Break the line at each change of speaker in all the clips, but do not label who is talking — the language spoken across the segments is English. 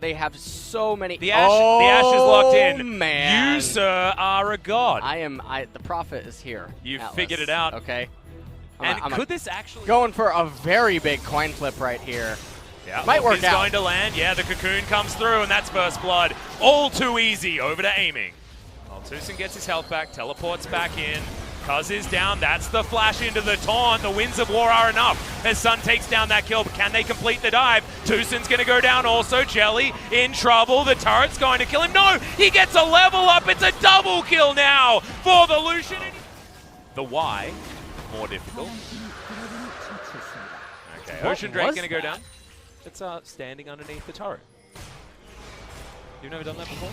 They have so many.
The Ash is locked in.
Man.
You, sir, are a god.
The prophet is here.
You
Atlas.
figured it out.
Okay.
And could this actually...
Going for a very big coin flip right here.
Yeah,
might work
he's
out.
going to land. Yeah, the cocoon comes through, and that's first blood. All too easy. Over to aiming. Well, Tucson gets his health back, teleports back in. Kaz is down. That's the flash into the taunt. The Winds of War are enough as Sun takes down that kill, but can they complete the dive? Tucson's going to go down also. Jelly in trouble. The turret's going to kill him. No, he gets a level up. It's a double kill now for the Lucian. The Y, more difficult. Okay, Ocean Drake going to go down. It's standing underneath the turret. You've never done that before?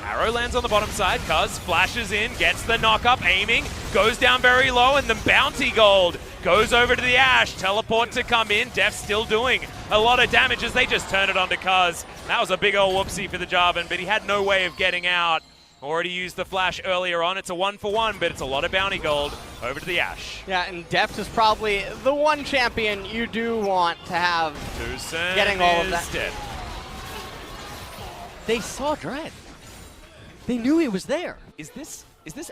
Arrow lands on the bottom side. Kaz flashes in, gets the knock-up, aiming, goes down very low, and the bounty gold goes over to the Ash. Teleport to come in. Def still doing a lot of damage as they just turn it onto Kaz. That was a big old whoopsie for the Jarvan, but he had no way of getting out. Already used the flash earlier on. It's a 1-for-1, but it's a lot of bounty gold over to the Ash.
Yeah, and Deft is probably the one champion you do want to have
Tucson
getting all of that.
Dead.
They saw Dread. They knew he was there.
Is this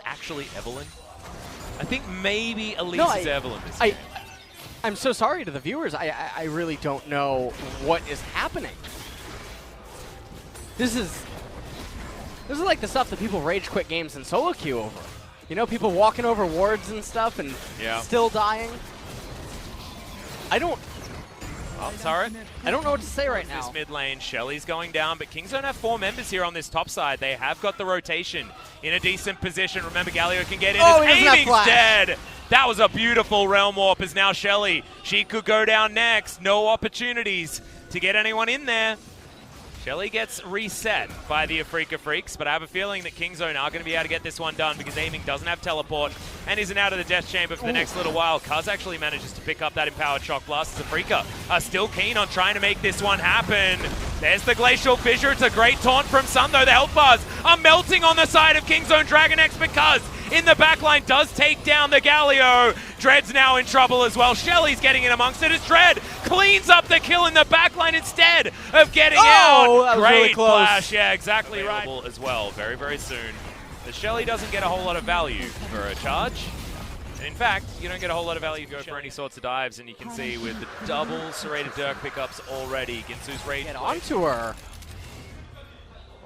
actually Evelyn? I think maybe Elise
No,
is Evelyn this game.
I'm so sorry to the viewers. I really don't know what is happening. This is like the stuff that people rage quit games in solo queue over. You know, people walking over wards and stuff and still dying.
Oh, turret.
I don't know what to say right now.
This mid lane, Shelly's going down, but Kingzone have 4 members here on this top side. They have got the rotation in a decent position. Remember, Galio can get in.
Oh,
as
he doesn't have
Aiming's
flash.
dead. That was a beautiful realm warp as now Shelly. She could go down next. No opportunities to get anyone in there. Shelly gets reset by the Afreeca Freecs, but I have a feeling that Kingzone are going to be able to get this one done because Aiming doesn't have teleport and isn't out of the death chamber for the next little while. Kaz actually manages to pick up that empowered shock blast. Afreeca are still keen on trying to make this one happen. There's the Glacial Fissure. It's a great taunt from Sun, though. The health bars are melting on the side of Kingzone. DragonX because in the backline does take down the Galio. Dread's now in trouble as well. Shelly's getting in amongst it as Dread cleans up the kill in the backline instead of getting out.
That was
Great
really close.
flash, yeah, exactly right. As well, very, very soon. The Shelly doesn't get a whole lot of value for a charge. And in fact, you don't get a whole lot of value if you go for any sorts of dives, and you can see with the double serrated Dirk pickups already, Ginsu's rage.
Get onto her.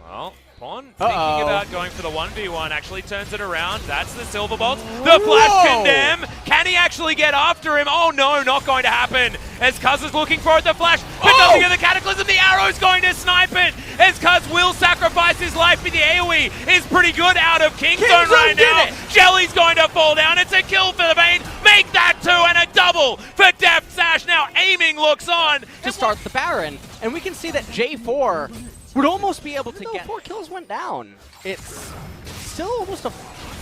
Well, Pawn thinking about going for the 1v1, actually turns it around. That's the Silver Bolt. The Flash Condemn. Can he actually get after him? Oh no, not going to happen. As Kaz is looking for it, the Flash, but nothing of the Cataclysm. The Arrow's going to snipe it. As Kaz will sacrifice his life, but the AoE is pretty good out of Kingzone right now. Jelly's going to fall down. It's a kill for the Bane. Make that 2 and a double for Deft Sash. Now Aiming looks on
To start the Baron. And we can see that J4 would almost be able to get 4 kills went down. It's still almost a...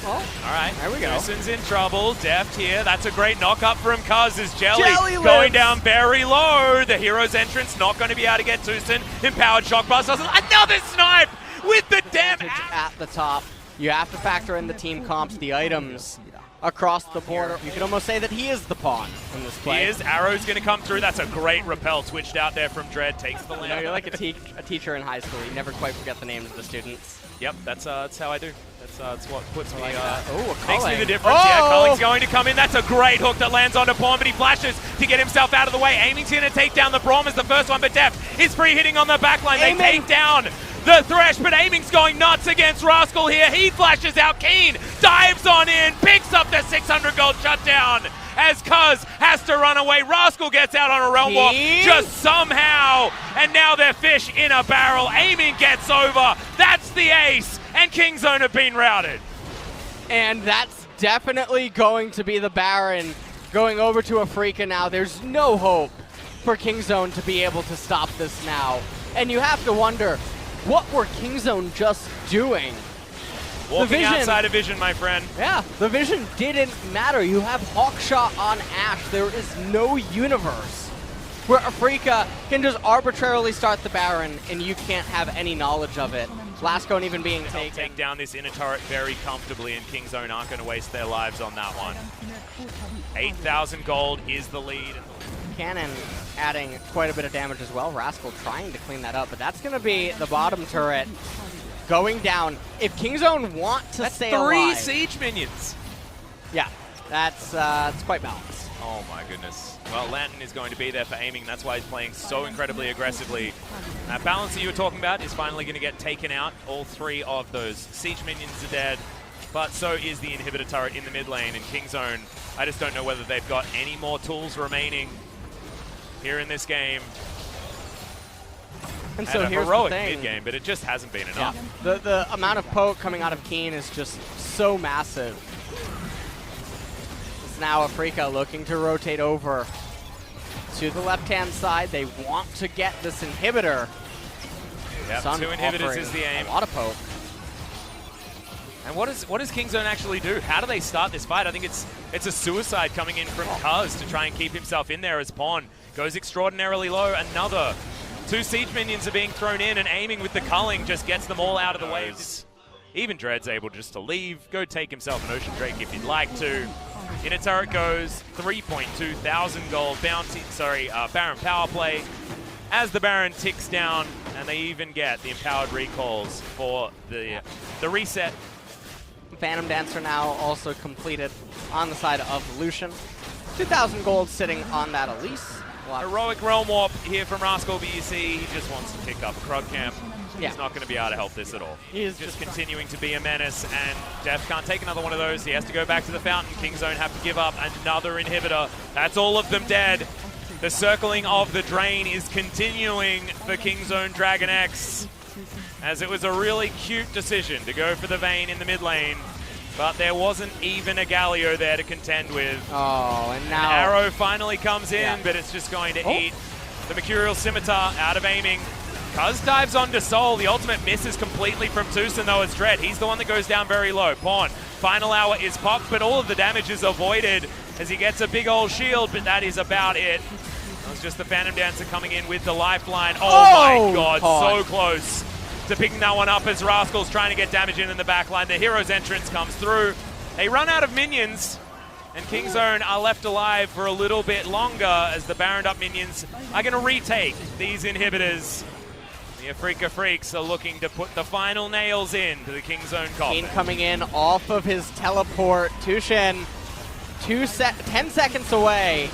Well,
all right,
there we go.
Tucson's in trouble. Deft here. That's a great knock-up from Kaz as Jelly
Jelly
going
lives.
down very low. The hero's entrance not going to be able to get Tucson. Empowered shock blast doesn't. Another snipe with the damn
at the top. You have to factor in the team comps, the items across the board. You could almost say that he is the pawn in this play.
He is. Arrow's going to come through. That's a great repel switched out there from Dread. Takes the
You
land.
know, you're like a teacher in high school. You never quite forget the names of the students.
Yep, that's how I do. That's what puts me.
Oh,
makes me the difference. Yeah, Culling's going to come in. That's a great hook that lands onto Pawn, but he flashes to get himself out of the way. Aiming's going to take down the Braum as the first one, but Deft is free hitting on the backline. They take down the Thresh, but Aiming's going nuts against Rascal here. He flashes out. Keen dives on in, picks up the 600 gold shutdown as Kaz has to run away. Rascal gets out on a realm walk just somehow, and now they're fish in a barrel. Aiming gets over. That's the ace, and Kingzone have been routed.
And that's definitely going to be the Baron going over to Afreeca now. There's no hope for Kingzone to be able to stop this now. And you have to wonder, what were Kingzone just doing?
Walking outside of vision, my friend.
Yeah, the vision didn't matter. You have Hawkshot on Ashe. There is no universe where Afreeca can just arbitrarily start the Baron and you can't have any knowledge of it. Lascone even being taken.
Take down this inner turret very comfortably, and Kingzone aren't going to waste their lives on that one. 8,000 gold is the lead.
Cannon adding quite a bit of damage as well. Rascal trying to clean that up, but that's going to be the bottom turret going down. If Kingzone want to stay alive...
3 siege minions.
Yeah, that's quite balanced.
Oh my goodness. Well, Lantern is going to be there for aiming. That's why he's playing so incredibly aggressively. That balance that you were talking about is finally going to get taken out. All 3 of those siege minions are dead, but so is the inhibitor turret in the mid lane. And Kingzone, I just don't know whether they've got any more tools remaining here in this game.
And so
a
here's
heroic
the thing.
mid-game, but it just hasn't been enough.
Yeah. The amount of poke coming out of Keen is just so massive. It's now Afreeca looking to rotate over to the left-hand side. They want to get this inhibitor.
Yep,
Sun
2 inhibitors
offering
is the aim.
A lot of poke.
And what does Kingzone actually do? How do they start this fight? I think it's a suicide coming in from Kaz to try and keep himself in there as Pawn goes extraordinarily low. Another 2 siege minions are being thrown in, and aiming with the culling just gets them all out of the way. Even Dread's able just to leave, go take himself an Ocean Drake if he'd like to. In a turret goes 3.2 thousand gold bounty, Baron power play. As the Baron ticks down, and they even get the empowered recalls for the reset.
Phantom Dancer now also completed on the side of Lucian. 2,000 gold sitting on that Elise.
Heroic Realm Warp here from Rascal, but you see he just wants to pick up a Krug Camp.
Yeah.
He's not going to be able to help this at all.
He is
just continuing to be a menace, and Def can't take another one of those. He has to go back to the fountain. Kingzone have to give up another inhibitor. That's all of them dead. The circling of the drain is continuing for Kingzone DragonX, as it was a really cute decision to go for the Vayne in the mid lane, but there wasn't even a Galio there to contend with.
Oh, and now...
An arrow finally comes in, but it's just going to eat the Mercurial Scimitar out of aiming. Kuz dives onto Soul. The ultimate misses completely from Tucson, though, as Dread. He's the one that goes down very low. Pawn, final hour is popped, but all of the damage is avoided as he gets a big old shield, but that is about it. That was just the Phantom Dancer coming in with the lifeline. Oh my god, so close to picking that one up as Rascal's trying to get damage in the backline. The hero's entrance comes through. They run out of minions, and Kingzone are left alive for a little bit longer as the Baroned up minions are going to retake these inhibitors. The Afreeca Freecs are looking to put the final nails in to the Kingzone coffin.
Keen coming in off of his teleport. Tushin, 10 seconds away.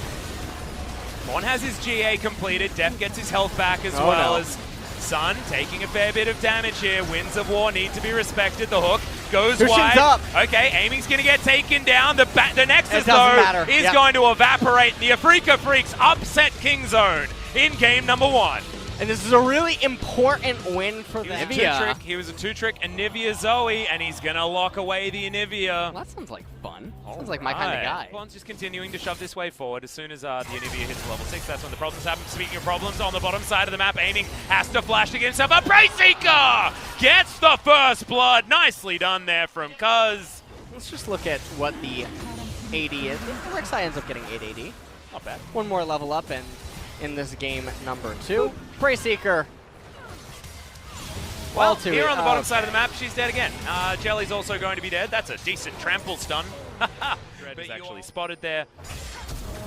Pawn has his GA completed. Def gets his health back as well as Sun taking a fair bit of damage here. Winds of War need to be respected. The hook goes
Tushin's
wide.
Up.
Okay, aiming's going to get taken down. The Nexus, though, is going to evaporate. The Afreeca Freecs upset Kingzone in game number 1.
And this is a really important win for them.
He was a 2-trick Anivia Zoe, and he's going to lock away the Anivia.
Well, that sounds like fun. Sounds like my kind of guy.
Pawn's just continuing to shove this way forward. As soon as the Anivia hits level 6, that's when the problems happen. Speaking of problems, on the bottom side of the map, aiming has to flash to get himself a Prey Seeker! Gets the first blood. Nicely done there from Kuz.
Let's just look at what the AD is. Rek'Sai ends up getting 8 AD.
Not bad.
One more level up, and in this game number 2. Prey Seeker.
Well, here on the bottom side of the map, she's dead again. Jelly's also going to be dead. That's a decent trample stun. Dread is actually spotted there.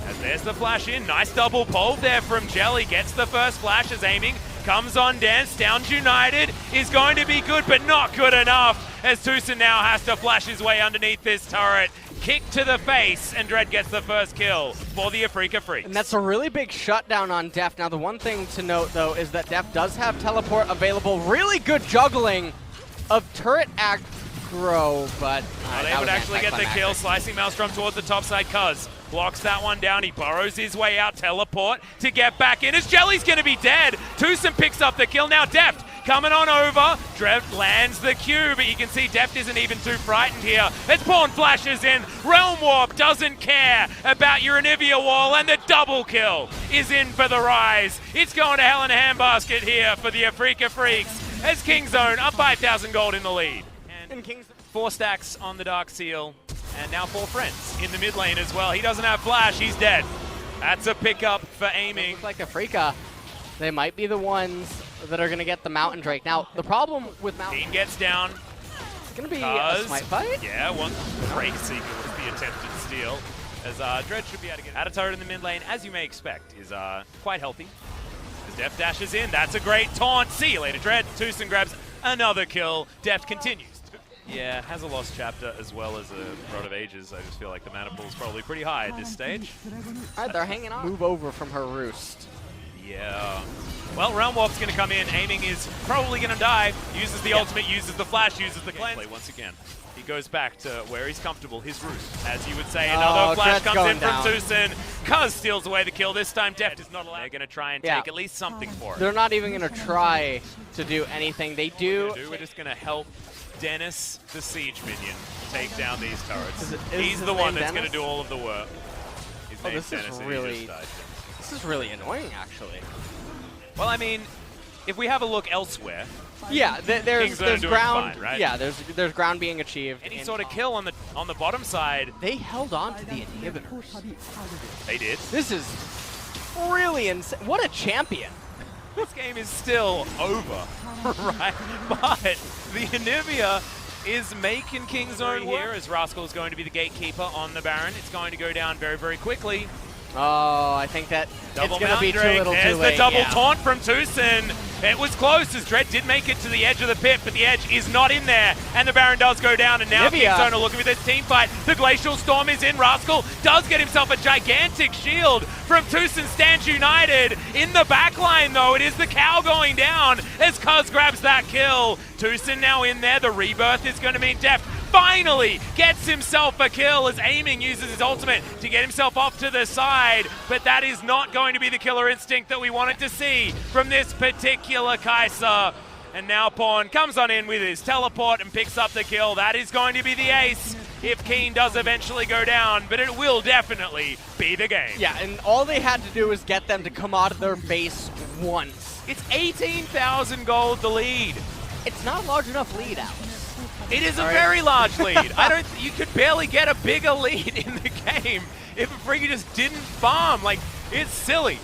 As there's the flash in. Nice double pole there from Jelly. Gets the first flash as aiming. Comes on Dance. Downs United is going to be good, but not good enough. As Tucson now has to flash his way underneath this turret. Kick to the face, and Dread gets the first kill for the Afreeca Freecs.
And that's a really big shutdown on Def. Now, the one thing to note, though, is that Def does have teleport available. Really good juggling of turret aggro, but...
they would actually get the kill. Slicing Maelstrom towards the top side. Kuz blocks that one down. He burrows his way out. Teleport to get back in as Jelly's going to be dead. Tucson picks up the kill. Now Deft coming on over. Drev lands the Q, but you can see Deft isn't even too frightened here. As Pawn flashes in. Realm Warp doesn't care about your Anivia wall, and the double kill is in for the Rise. It's going to hell in a handbasket here for the Afreeca Freecs as Kingzone up 5,000 gold in the lead. And 4 stacks on the Dark Seal, and now 4 friends in the mid lane as well. He doesn't have flash, he's dead. That's a pickup for aiming.
Looks like Afreeca, they might be the ones that are going to get the Mountain Drake. Now, the problem with Mountain...
Dean gets down.
It's going to be a smite fight?
Yeah, one Drake Seeker was the attempted steal. as Dread should be able to get out of turret in the mid lane, as you may expect, is quite healthy. As Deft dashes in, that's a great taunt. See you later, Dread. Tucson grabs another kill. Deft continues. Yeah, has a lost chapter as well as a Rod of Ages. I just feel like the mana pool is probably pretty high at this stage.
All right, they're hanging on. Move over from her roost.
Yeah. Well, Realm Warp's going to come in. Aiming is probably going to die. Uses the ultimate, uses the flash, uses the cleanse. Once again, he goes back to where he's comfortable, his roost. As you would say, another flash comes in from Tucson. Kaz steals away the kill. This time, Deft is not allowed. They're going to try and take at least something for it.
They're not even going to try to do anything. They do.
We're just going to help Dennis, the siege minion, take down these turrets. He's
his
the one
name
that's going
Dennis?
to do all of the work. His name's
this
Dennis,
is
and he
really,
just died.
this is really annoying, actually.
Well, I mean, if we have a look elsewhere,
yeah, there's ground.
Fine, right?
Yeah, there's ground being achieved.
Any sort of kill on the bottom side.
They held on to the inhibitors.
They did.
This is really insane. What a champion!
This game is still over, right? But the Anivia is making Kingzone here as Rascal is going to be the gatekeeper on the Baron. It's going to go down very, very quickly.
Oh, I think that
Double
it's going to be too little
There's
too late.
the double taunt from Tucson. It was close as Dread did make it to the edge of the pit, but the edge is not in there. And the Baron does go down, and now Kingzone are looking for this team fight. The Glacial Storm is in. Rascal does get himself a gigantic shield from Tucson. Stands united. In the backline, though, it is the cow going down as Kaz grabs that kill. Tucson now in there. The rebirth is going to mean Deft finally gets himself a kill as Aiming uses his ultimate to get himself off to the side, but that is not going to be the killer instinct that we wanted to see from this particular Kai'Sa. And now Pawn comes on in with his teleport and picks up the kill. That is going to be the ace if Keen does eventually go down, but it will definitely be the game.
Yeah, and all they had to do was get them to come out of their base once.
It's 18,000 gold the lead.
It's not a large enough lead, Alex.
It is a very large lead. You could barely get a bigger lead in the game if Afreeca just didn't farm. Like, it's silly.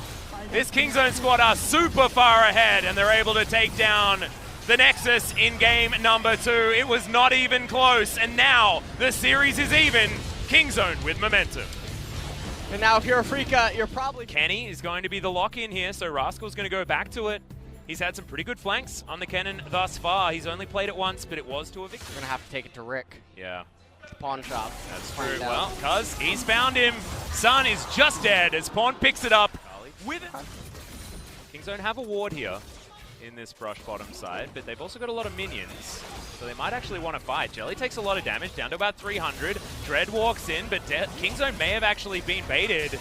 This Kingzone squad are super far ahead, and they're able to take down the Nexus in game number 2. It was not even close, and now the series is even. Kingzone with momentum.
And now if you're Afreeca, you're probably...
Kenny is going to be the lock-in here, so Rascal's going to go back to it. He's had some pretty good flanks on the cannon thus far. He's only played it once, but it was to a victory.
We're going to have to take it to Rick.
Yeah.
The pawn shop.
That's true. Well, Kaz, he's found him. Sun is just dead as Pawn picks it up with it. Kingzone have a ward here in this brush bottom side, but they've also got a lot of minions, so they might actually want to fight. Jelly takes a lot of damage, down to about 300. Dread walks in, but Kingzone may have actually been baited.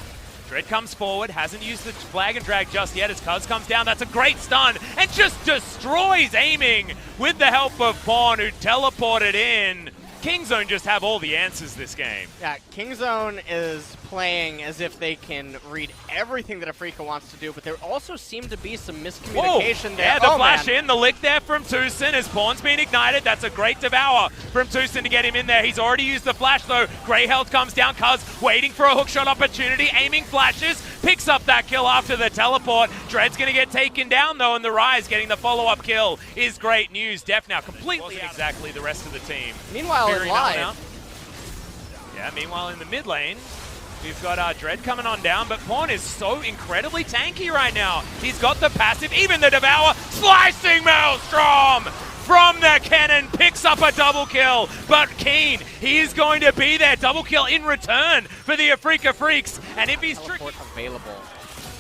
Dread comes forward, hasn't used the flag and drag just yet as Kaz comes down. That's a great stun and just destroys Aiming with the help of Pawn, who teleported in. Kingzone just have all the answers this game.
Yeah, Kingzone is playing as if they can read everything that Afreeca wants to do, but there also seems to be some miscommunication there.
Yeah, the flash in, the lick there from Tucson as Pawn's been ignited. That's a great devour from Tucson to get him in there. He's already used the flash though. Grey health comes down. Kaz waiting for a hookshot opportunity. Aiming flashes, picks up that kill after the teleport. Dread's going to get taken down though, and the Rise getting the follow-up kill is great news. Def now completely exactly the rest of the team.
Meanwhile, in live.
Yeah, meanwhile in the mid lane, we've got Dread coming on down, but Pawn is so incredibly tanky right now. He's got the passive, even the Devour, slicing Maelstrom from the cannon, picks up a double kill, but Keen, he is going to be there. Double kill in return for the Afreeca Freecs, and if he's tricky...
available.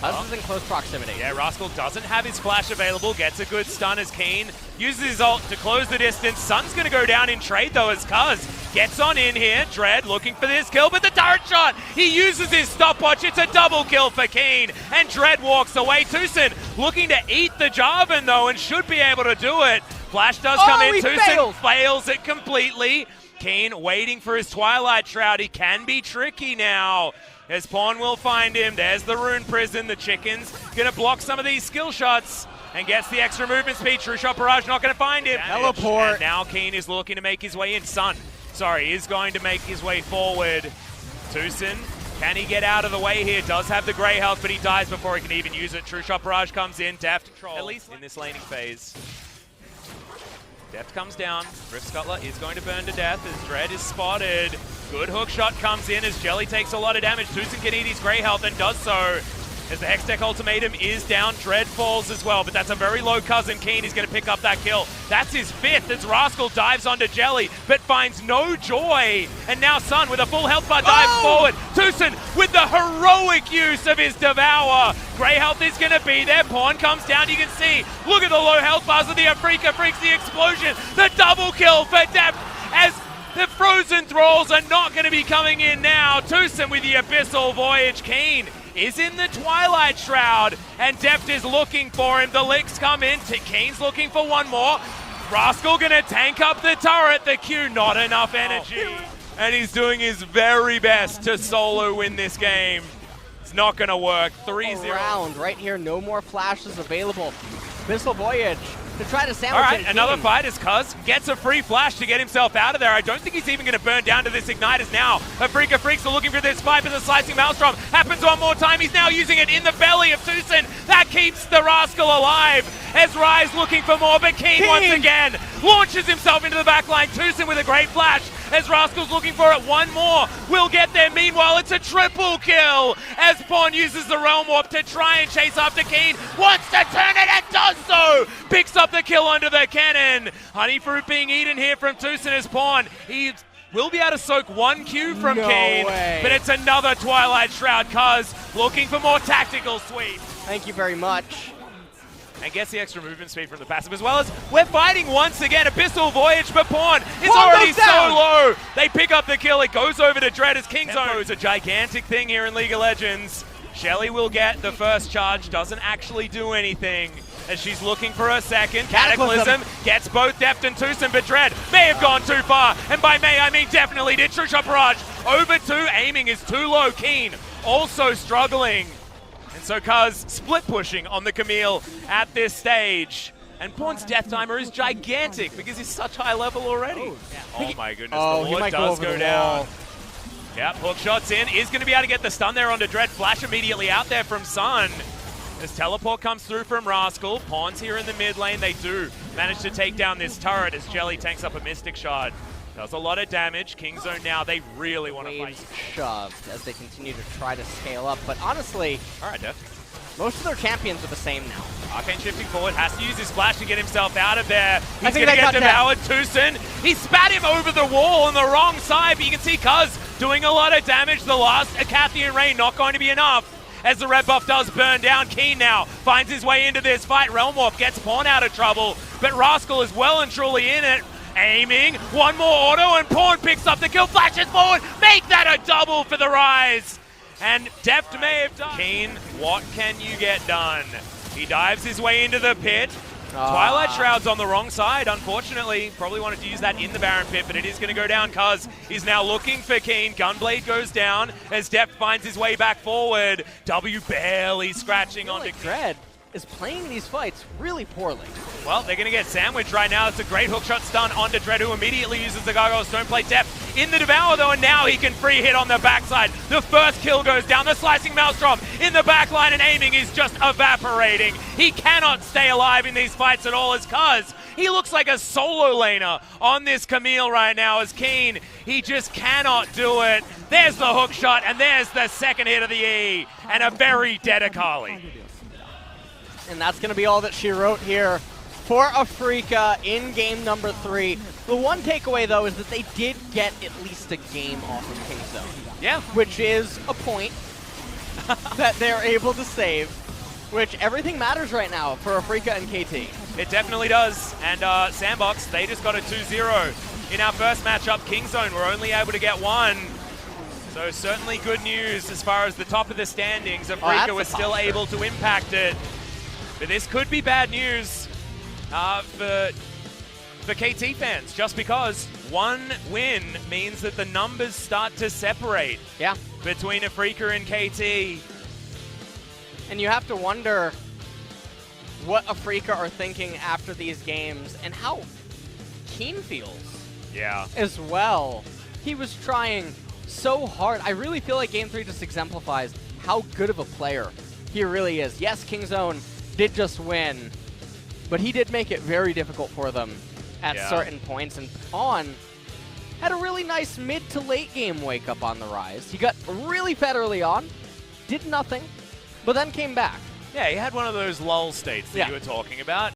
Kaz is in close proximity.
Yeah, Rascal doesn't have his flash available, gets a good stun as Keen uses his ult to close the distance. Sun's going to go down in trade though as Kaz gets on in here. Dread looking for this kill, but the turret shot, he uses his stopwatch. It's a double kill for Keen, and Dread walks away. Tucson looking to eat the Jarvan though, and should be able to do it. Flash does come in, Tucson fails it completely. Keen waiting for his Twilight Shroud. He can be tricky now, as Pawn will find him. There's the Rune Prison. The Chicken's going to block some of these skill shots and gets the extra movement speed. True Shot Barrage not going to find him.
Teleport.
And now Keen is looking to make his way in. Sun, sorry, is going to make his way forward. Tucson, can he get out of the way here? Does have the Grey health, but he dies before he can even use it. True Shot Barrage comes in. Deft, at least in this laning phase. Deft comes down. Rift Scuttler is going to burn to death as Dread is spotted. Good hook shot comes in as Jelly takes a lot of damage. Tucson can eat his Grey health and does so. As the Hextech Ultimatum is down, Dread falls as well, but that's a very low cousin. Keen is going to pick up that kill. That's his 5th as Rascal dives onto Jelly, but finds no joy. And now Sun with a full health bar dives forward. Tucson with the heroic use of his Devour. Grey health is going to be there. Pawn comes down, you can see. Look at the low health bars of the Afreeca Freecs, the explosion. The double kill for Deft as the Frozen Thralls are not going to be coming in now. Tucson with the Abyssal Voyage. Keen is in the Twilight Shroud, and Deft is looking for him. The licks come in. Kane's looking for one more. Rascal gonna tank up the turret. The Q, not enough energy. And he's doing his very best to solo win this game. It's not gonna work. 3-0.
Round right here, no more flashes available. Abyssal Voyage to try to sandwich.
All right, another fight as Kaz gets a free flash to get himself out of there. I don't think he's even going to burn down to this Igniters now. Afreeca Freecs are looking for this fight, but the Slicing Maelstrom happens one more time. He's now using it in the belly of Tucson. That keeps the Rascal alive. As Rise looking for more, but Keen once again launches himself into the back line. Tucson with a great flash. As Rascal's looking for it, one more will get there. Meanwhile, it's a triple kill as Pawn uses the Realm Warp to try and chase after Keen. Wants to turn it and does so. Picks up the kill under the cannon. Honeyfruit being eaten here from Tucson as Pawn. He will be able to soak one Q from Keen, but it's another Twilight Shroud. Kaz looking for more tactical sweep.
Thank you very much.
And gets the extra movement speed from the passive, as well as we're fighting once again. Abyssal Voyage, but Pawn is already so low. They pick up the kill. It goes over to Dread as Kingzone is a gigantic thing here in League of Legends. Shelly will get the first charge, doesn't actually do anything as she's looking for her second. Cataclysm gets both Deft and Tucson, but Dread may have gone too far. And by may, I mean definitely did. True Shot Barrage over 2. Aiming is too low. Keen also struggling. And so Kaz split pushing on the Camille at this stage. And Pawn's death timer is gigantic because he's such high level already. Oh my goodness, the Lord does go down. Yep, hook shots in. Is going to be able to get the stun there onto Dread. Flash immediately out there from Sun. As teleport comes through from Rascal. Pawn's here in the mid lane. They do manage to take down this turret as Jelly tanks up a Mystic Shard. Does a lot of damage. Kingzone now, they really want to fight.
Shoved as they continue to try to scale up. But honestly,
all right, Def.
Most of their champions are the same now.
Arcane shifting forward, has to use his flash to get himself out of there. He's going to get devoured. Tucson, he spat him over the wall on the wrong side, but you can see Kaz doing a lot of damage. The last Acathian Rain not going to be enough as the red buff does burn down. Keen now finds his way into this fight. Realm Warp gets Pawn out of trouble, but Rascal is well and truly in it. Aiming, one more auto, and Pawn picks up the kill, flashes forward, make that a double for the Rise. And Deft may have done. Keen, what can you get done? He dives his way into the pit. Twilight Shroud's on the wrong side, unfortunately. Probably wanted to use that in the Baron pit, but it is going to go down. Kaz is now looking for Keen. Gunblade goes down as Deft finds his way back forward. W barely scratching onto
Dread is playing these fights really poorly.
Well, they're going to get sandwiched right now. It's a great hookshot stun onto Dread, who immediately uses the Gargoyle Stoneplate. Deft in the Devour, though, and now he can free hit on the backside. The first kill goes down. The Slicing Maelstrom in the backline, and aiming is just evaporating. He cannot stay alive in these fights at all as Kaz. He looks like a solo laner on this Camille right now as Keen. He just cannot do it. There's the hookshot, and there's the second hit of the E, and a very dead Akali.
And that's going to be all that she wrote here for Afreeca in game number 3. The one takeaway, though, is that they did get at least a game off of Kingzone.
Yeah.
Which is a point that they're able to save, which everything matters right now for Afreeca and KT.
It definitely does. And Sandbox, they just got a 2-0. In our first matchup, Kingzone were only able to get 1. So certainly good news as far as the top of the standings. Afreeca was still able to impact it. But this could be bad news for KT fans, just because one win means that the numbers start to separate between Afreeca and KT.
And you have to wonder what Afreeca are thinking after these games and how Keen feels as well. He was trying so hard. I really feel like Game 3 just exemplifies how good of a player he really is. Yes, Kingzone did just win, but he did make it very difficult for them at certain points, and Pawn had a really nice mid to late game wake up on the rise. He got really fed early on, did nothing, but then came back.
Yeah, he had one of those lull states that you were talking about.